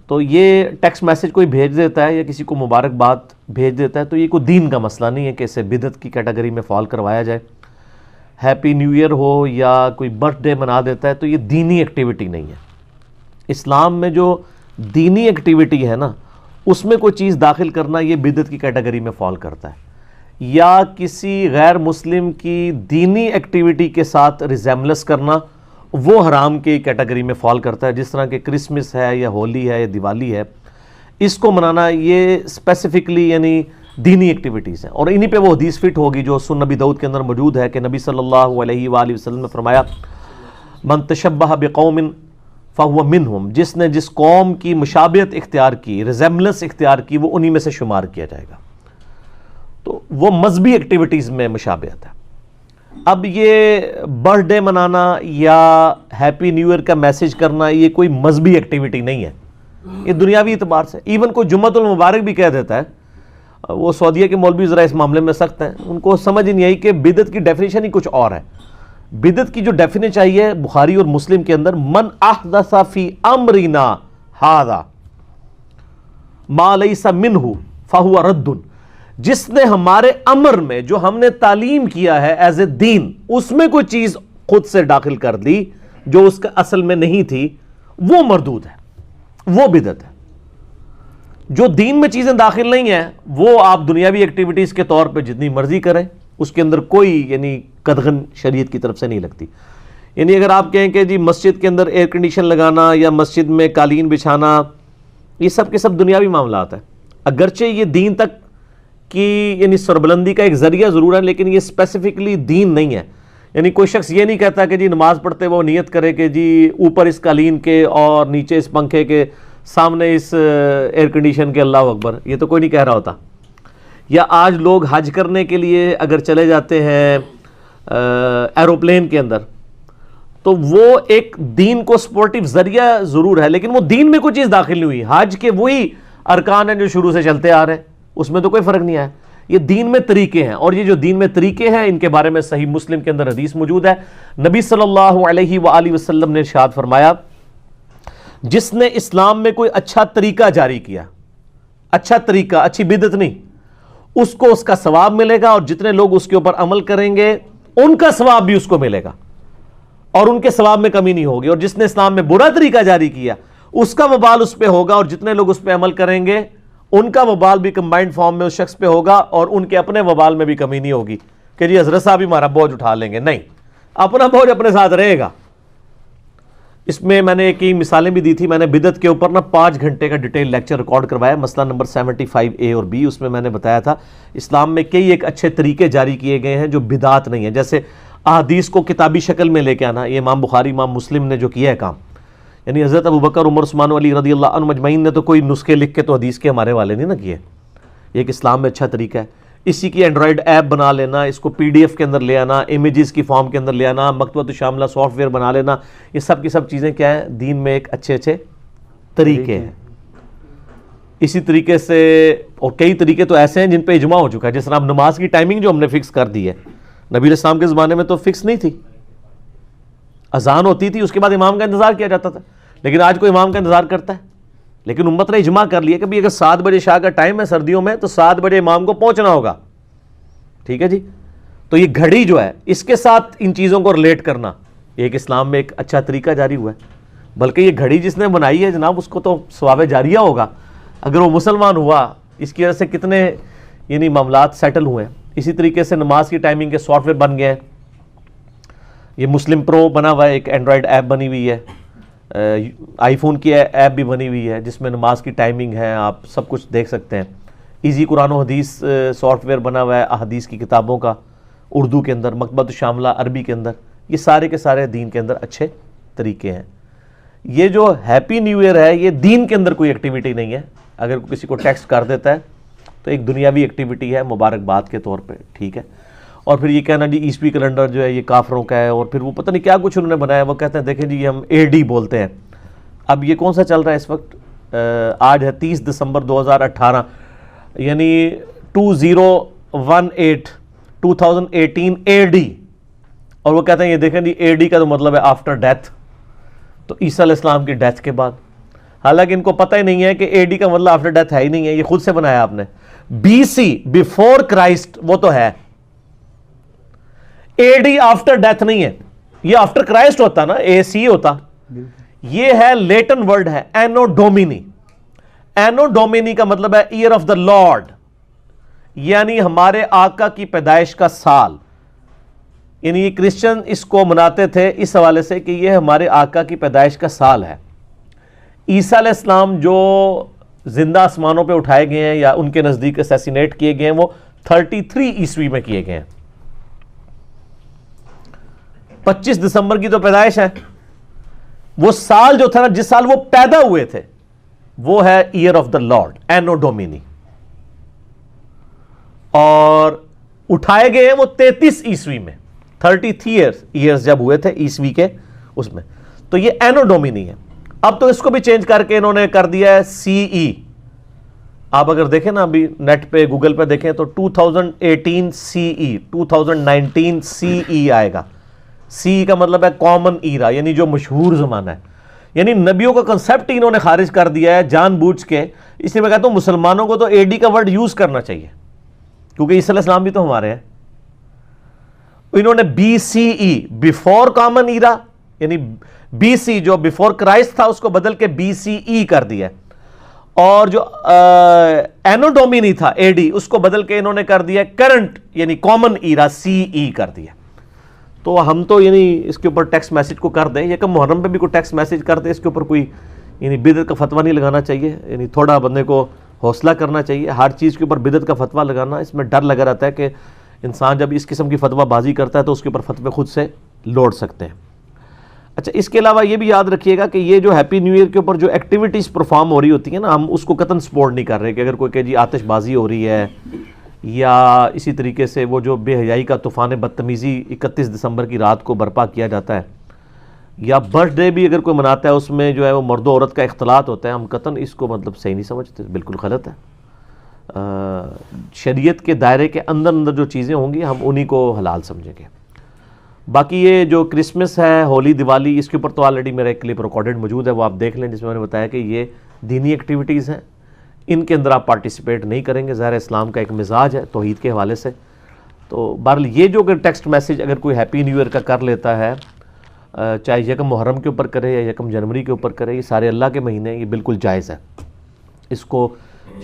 تو یہ text message کوئی بھیج دیتا ہے یا کسی کو مبارکباد بھیج دیتا ہے تو یہ کوئی دین کا مسئلہ نہیں ہے کہ اسے بدعت کی کیٹیگری میں فال کروایا جائے. ہیپی نیو ایئر ہو یا کوئی برتھ ڈے منا دیتا ہے تو یہ دینی ایکٹیویٹی نہیں ہے. اسلام میں جو دینی ایکٹیویٹی ہے نا اس میں کوئی چیز داخل کرنا یہ بدعت کی کیٹیگری میں فال کرتا ہے, یا کسی غیر مسلم کی دینی ایکٹیویٹی کے ساتھ ریزیمبلنس کرنا وہ حرام کی کیٹیگری میں فال کرتا ہے. جس طرح کہ کرسمس ہے یا ہولی ہے یا دیوالی ہے, اس کو منانا یہ اسپیسیفکلی یعنی دینی ایکٹیویٹیز ہیں, اور انہی پہ وہ حدیث فٹ ہوگی جو سنن نبی داؤد کے اندر موجود ہے کہ نبی صلی اللہ علیہ وآلہ وسلم نے فرمایا من تشبہ بقوم فہو منہم, جس نے جس قوم کی مشابہت اختیار کی, ریزیمبلنس اختیار کی, وہ انہی میں سے شمار کیا جائے گا. تو وہ مذہبی ایکٹیویٹیز میں مشابہت ہے. اب یہ برتھ ڈے منانا یا ہیپی نیو ایئر کا میسج کرنا یہ کوئی مذہبی ایکٹیویٹی نہیں ہے, یہ دنیاوی اعتبار سے. ایون کوئی جمعۃ المبارک بھی کہہ دیتا ہے, وہ سعودیہ کے مولوی ذرا اس معاملے میں سخت ہیں, ان کو سمجھ ہی نہیں آئی کہ بدعت کی ڈیفینیشن ہی کچھ اور ہے. بدعت کی جو ڈیفینیشن چاہیے بخاری اور مسلم کے اندر, من احدث فی امرنا ھذا ما لیس منہ فہو رد, جس نے ہمارے امر میں جو ہم نے تعلیم کیا ہے ایز اے دین اس میں کوئی چیز خود سے داخل کر دی جو اس کا اصل میں نہیں تھی, وہ مردود ہے, وہ بدعت ہے. جو دین میں چیزیں داخل نہیں ہیں وہ آپ دنیاوی ایکٹیویٹیز کے طور پہ جتنی مرضی کریں, اس کے اندر کوئی یعنی قدغن شریعت کی طرف سے نہیں لگتی. یعنی اگر آپ کہیں کہ جی مسجد کے اندر ایئر کنڈیشن لگانا یا مسجد میں قالین بچھانا, یہ سب کے سب دنیاوی معاملات ہیں. اگرچہ یہ دین تک کی یعنی سربلندی کا ایک ذریعہ ضرور ہے, لیکن یہ اسپیسیفکلی دین نہیں ہے. یعنی کوئی شخص یہ نہیں کہتا کہ جی نماز پڑھتے وہ نیت کرے کہ جی اوپر اس قالین کے اور نیچے اس پنکھے کے سامنے اس ایئر کنڈیشن کے اللہ اکبر, یہ تو کوئی نہیں کہہ رہا ہوتا. یا آج لوگ حج کرنے کے لیے اگر چلے جاتے ہیں ایروپلین کے اندر, تو وہ ایک دین کو سپورٹیو ذریعہ ضرور ہے, لیکن وہ دین میں کوئی چیز داخل نہیں ہوئی. حج کے وہی ارکان ہیں جو شروع سے چلتے آ رہے ہیں, اس میں تو کوئی فرق نہیں آیا. یہ دین میں طریقے ہیں, اور یہ جو دین میں طریقے ہیں ان کے بارے میں صحیح مسلم کے اندر حدیث موجود ہے. نبی صلی اللہ علیہ وآلہ وسلم نے ارشاد فرمایا جس نے اسلام میں کوئی اچھا طریقہ جاری کیا, اچھا طریقہ, اچھی بدعت نہیں, اس کو اس کا ثواب ملے گا, اور جتنے لوگ اس کے اوپر عمل کریں گے ان کا ثواب بھی اس کو ملے گا, اور ان کے ثواب میں کمی نہیں ہوگی. اور جس نے اسلام میں برا طریقہ جاری کیا اس کا وبال اس پہ ہوگا, اور جتنے لوگ اس پہ عمل کریں گے ان کا وبال بھی کمبائنڈ فارم میں اس شخص پہ ہوگا, اور ان کے اپنے وبال میں بھی کمی نہیں ہوگی کہ جی حضرت صاحب ہمارا بوجھ اٹھا لیں گے. نہیں, اپنا بوجھ اپنے ساتھ رہے گا. اس میں میں نے کئی مثالیں بھی دی تھی. میں نے بدعت کے اوپر 5 گھنٹے کا ڈیٹیل لیکچر ریکارڈ کروایا, مسئلہ نمبر 75A اور B. اس میں میں نے بتایا تھا اسلام میں کئی ایک اچھے طریقے جاری کیے گئے ہیں جو بدعت نہیں ہیں. جیسے احادیث کو کتابی شکل میں لے کے آنا, یہ امام بخاری امام مسلم نے جو کیا ہے کام, یعنی حضرت ابوبکر عمر عثمان علی رضی اللہ عنہ مجمعین نے تو کوئی نسخے لکھ کے تو حدیث کے ہمارے والے نہیں نا کیے. یہ ایک اسلام میں اچھا طریقہ ہے. اسی کی اینڈرائڈ ایپ بنا لینا, اس کو PDF کے اندر لے آنا, امیجز کی فارم کے اندر لے آنا, مکتبۃ شاملہ سافٹ ویئر بنا لینا, یہ سب کی سب چیزیں کیا ہیں دین میں ایک اچھے اچھے طریقے ہیں. اسی طریقے سے اور کئی طریقے تو ایسے ہیں جن پہ اجماع ہو چکا ہے. جس طرح نماز کی ٹائمنگ جو ہم نے فکس کر دی ہے, نبی علیہ السلام کے زمانے میں تو فکس نہیں تھی, اذان ہوتی تھی اس کے بعد امام کا انتظار کیا جاتا تھا. لیکن آج کوئی امام کا انتظار کرتا ہے؟ لیکن امت نے اجماع کر لیا کہ بھی اگر 7 بجے شاہ کا ٹائم ہے سردیوں میں تو 7 بجے امام کو پہنچنا ہوگا. ٹھیک ہے جی, تو یہ گھڑی جو ہے اس کے ساتھ ان چیزوں کو ریلیٹ کرنا ایک اسلام میں ایک اچھا طریقہ جاری ہوا ہے. بلکہ یہ گھڑی جس نے بنائی ہے جناب اس کو تو ثواب جاریہ ہوگا اگر وہ مسلمان ہوا. اس کی وجہ سے کتنے یعنی معاملات سیٹل ہوئے ہیں. اسی طریقے سے نماز کی ٹائمنگ کے سافٹ ویئر بن گئے ہیں. یہ مسلم پرو بنا ہوا ہے, ایک اینڈرائڈ ایپ بنی ہوئی ہے, آئی فون کی ایپ بھی بنی ہوئی ہے جس میں نماز کی ٹائمنگ ہے, آپ سب کچھ دیکھ سکتے ہیں. ایزی قرآن و حدیث سافٹ ویئر بنا ہوا ہے احادیث کی کتابوں کا, اردو کے اندر, مکتبۃ شاملہ عربی کے اندر. یہ سارے کے سارے دین کے اندر اچھے طریقے ہیں. یہ جو ہیپی نیو ایئر ہے یہ دین کے اندر کوئی ایکٹیویٹی نہیں ہے. اگر کسی کو ٹیکسٹ کر دیتا ہے تو ایک دنیاوی ایکٹیویٹی ہے مبارکباد کے طور پہ, ٹھیک ہے. اور پھر یہ کہنا جی عیسوی کیلنڈر جو ہے یہ کافروں کا ہے, اور پھر وہ پتہ نہیں کیا کچھ انہوں نے بنایا. وہ کہتے ہیں دیکھیں جی ہم AD بولتے ہیں. اب یہ کون سا چل رہا ہے اس وقت؟ آج ہے 30 دسمبر 2018, یعنی 2018 AD. اور وہ کہتے ہیں یہ دیکھیں جی AD کا تو مطلب ہے آفٹر ڈیتھ, تو عیسیٰ علیہ السلام کی ڈیتھ کے بعد. حالانکہ ان کو پتہ ہی نہیں ہے کہ اے ڈی کا مطلب آفٹر ڈیتھ ہے ہی نہیں ہے, یہ خود سے بنایا آپ نے. بی سی بیفور کرائسٹ وہ تو ہے, اے ڈی آفٹر ڈیتھ نہیں ہے, یہ آفٹر کرائسٹ ہوتا نا, اے سی ہوتا. یہ ہے لیٹن ورڈ ہے اینو ڈومینی. اینو ڈومینی کا مطلب ہے ایئر آف دا لارڈ, یعنی ہمارے آقا کی پیدائش کا سال. یعنی یہ کرسچن اس کو مناتے تھے اس حوالے سے کہ یہ ہمارے آقا کی پیدائش کا سال ہے. عیسیٰ علیہ السلام جو زندہ آسمانوں پہ اٹھائے گئے ہیں یا ان کے نزدیک اسیسینیٹ کیے گئے ہیں وہ 33 عیسوی میں کیے گئے ہیں. 25 دسمبر کی تو پیدائش ہے. وہ سال جو تھا نا, جس سال وہ پیدا ہوئے تھے, وہ ہے ایئر آف دا لارڈ, اینو ڈومینی. اور اٹھائے گئے ہیں وہ 33 عیسوی میں, 33 ایئرز جب ہوئے تھے عیسوی کے اس میں, تو یہ اینو ڈومینی ہے. اب تو اس کو بھی چینج کر کے انہوں نے کر دیا ہے سی ای. آپ اگر دیکھیں نا ابھی نیٹ پہ گوگل پہ دیکھیں تو 2018 سی ای, 2019 سی ای آئے گا. سی کا مطلب ہے کامن ایرا, یعنی جو مشہور زمانہ ہے. یعنی نبیوں کا کنسیپٹ ہی انہوں نے خارج کر دیا ہے جان بوجھ کے. اس لیے میں کہتا ہوں مسلمانوں کو تو اے ڈی کا ورڈ یوز کرنا چاہیے, کیونکہ عیسیٰ علیہ السلام بھی تو ہمارے ہیں. انہوں نے بی سی ای بیفور کامن ایرا, یعنی بی سی جو بیفور کرائسٹ تھا اس کو بدل کے بی سی ای کر دیا, اور جو اینو ڈومینی تھا اے ڈی اس کو بدل کے انہوں نے کر دیا کرنٹ, یعنی کامن ایرا سی ای کر دیا. تو ہم تو یعنی اس کے اوپر ٹیکسٹ میسج کو کر دیں, یکم محرم پہ بھی کوئی ٹیکسٹ میسج کر دیں, اس کے اوپر کوئی یعنی بدعت کا فتویٰ نہیں لگانا چاہیے. یعنی تھوڑا بندے کو حوصلہ کرنا چاہیے. ہر چیز کے اوپر بدعت کا فتویٰ لگانا, اس میں ڈر لگا رہتا ہے کہ انسان جب اس قسم کی فتویٰ بازی کرتا ہے تو اس کے اوپر فتوے خود سے لوٹ سکتے ہیں. اچھا, اس کے علاوہ یہ بھی یاد رکھیے گا کہ یہ جو ہیپی نیو ایئر کے اوپر جو ایکٹیویٹیز پرفارم ہو رہی ہوتی ہیں نا, ہم اس کو قطعاً سپورٹ نہیں کر رہے. کہ اگر کوئی کہ جی آتش بازی ہو رہی ہے, یا اسی طریقے سے وہ جو بے حیائی کا طوفان بدتمیزی 31 دسمبر کی رات کو برپا کیا جاتا ہے, یا برتھ ڈے بھی اگر کوئی مناتا ہے اس میں جو ہے وہ مرد و عورت کا اختلاط ہوتا ہے, ہم قطعاً اس کو مطلب صحیح نہیں سمجھتے, بالکل غلط ہے. شریعت کے دائرے کے اندر جو چیزیں ہوں گی ہم انہی کو حلال سمجھیں گے. باقی یہ جو کرسمس ہے, ہولی, دیوالی, اس کے اوپر تو آلریڈی میرا ایک کلپ ریکارڈڈ موجود ہے, وہ آپ دیکھ لیں, جس میں میں نے بتایا کہ یہ دینی ایکٹیویٹیز ہیں, ان کے اندر آپ پارٹیسپیٹ نہیں کریں گے. ظاہر اسلام کا ایک مزاج ہے توحید کے حوالے سے. تو بہرحال یہ جو اگر ٹیکسٹ میسج اگر کوئی ہیپی نیو ایئر کا کر لیتا ہے, چاہے یکم محرم کے اوپر کرے یا یکم جنوری کے اوپر کرے, یہ سارے اللہ کے مہینے ہیں, یہ بالکل جائز ہے. اس کو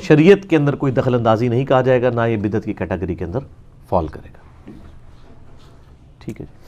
شریعت کے اندر کوئی دخل اندازی نہیں کہا جائے گا, نہ یہ بدعت کی کیٹیگری کے اندر فال کرے گا. ٹھیک ہے جی.